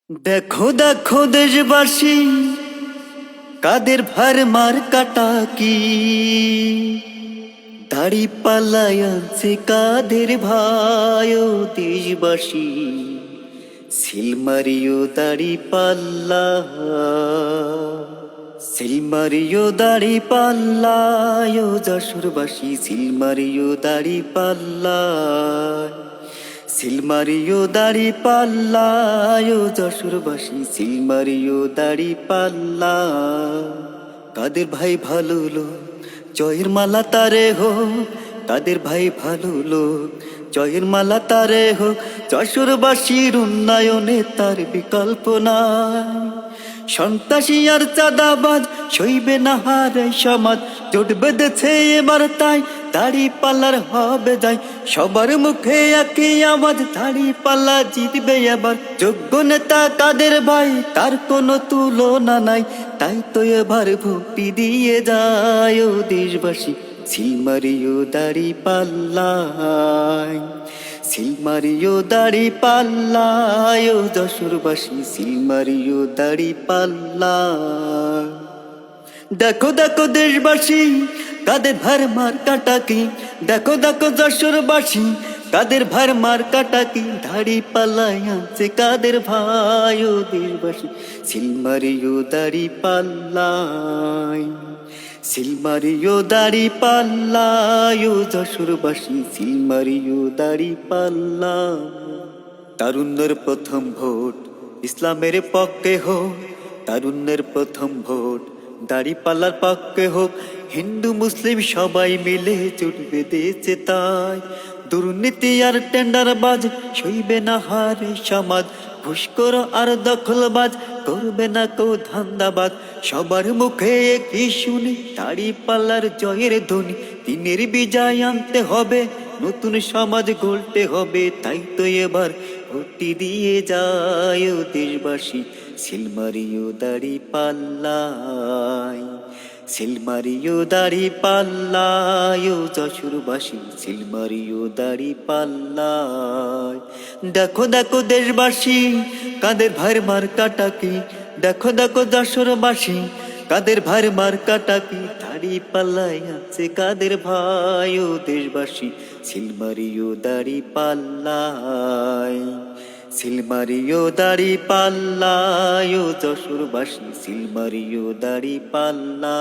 দেখো দেখো দেশবাসী, কাদের ভার মার কাটা কি দাড়ি পাল্লায় আছে কাদের ভাই ও দেশবাসী, সিলমারিও দাড়ি পাল্লা, সিলমারিও দাড়ি পাল্লায় ও যশোরবাসী, সিলমারিও দাড়ি পাল্লায়, সিলমারিও দাড়ি পাল্লায় ও যশোরবাসী, সিলমারিও দাড়ি পাল্লা। কাদের ভাই ভালো লোক জয়ের মালা তারে হোক, কাদের ভাই ভালো লোক জয়ের মালা তারে হোক, যশোরবাসীর উন্নয়নে তার বিকল্প নাই। সন্ত্রাসী আর চাঁদাবাজ সইবে না হারে সমাজ, জোট বেঁধেছে এবার তাই দাড়ি পাল্লার হবে যাই, সবার মুখে একই আওয়াজ দাড়ি পাল্লা জিতবে এবার। যোগ্য নেতা কাদের ভাই তার কোনো তুলনা নাই, তাই তো এবার ভক্তি দিয়ে যায় ও দেশবাসী, সিলমারিও দাড়ি পাল্লায়, সিলমারিও দাড়ি পাল্লায় ও যশোরবাসী, সিলমারিও দাড়ি পাল্লায়। দেখো দেখো দেশবাসী, কাদের ভার মার কাটা কি, দেখো দেখো যশোরবাসী, কাদের ভার মার কাটা কি দাড়ি পাল্লায় আছে কাদের ভাই ও দেশবাসী, সিলমারিও দাড়ি পাল্লায়, সিলমারিও দাড়ি পাল্লায় ও যশোরবাসী, সিলমারিও দাড়ি পাল্লায়। তারুণ্যের প্রথম ভোট ইসলামের পক্ষে হোক, তারুণ্যের প্রথম ভোট দাড়ি পাল্লার পক্ষে হোক, হিন্দু মুসলিম সবাই মিলে জোট বেঁধেছে তাই। দুর্নীতি আর টেন্ডারবাজ সইবে না হারে সমাজ, ঘুষখোর আর দখলবাজ করবে না কো ধান্দাবাজ, সবার মুখে কি শুনি দাড়ি পাল্লার জয়ের ধ্বনি, দিনের বিজয় আনতে হবে, নতুন সমাজ গড়তে হবে, তাই তো এবার ভোটটি দিয়ে যায় ও দেশবাসী, সিলমারিও দাড়ি পাল্লায়, সিলমারিও দাড়ি পাল্লায় ও যশোরবাসী, সিলমারিও দাড়ি পাল্লায়। দেখো দেখো দেশবাসী, কাদের ভার মার কাটা কি, দেখো দেখো যশোরবাসী, কাদের ভার মার কাটা কি দাড়ি পাল্লায় আছে কাদের ভাই ও দেশবাসী, সিলমারিও দাড়ি পাল্লায়, সিলমারিও দাড়ি পাল্লায় ও যশোরবাসী, সিলমারিও দাড়ি পাল্লা।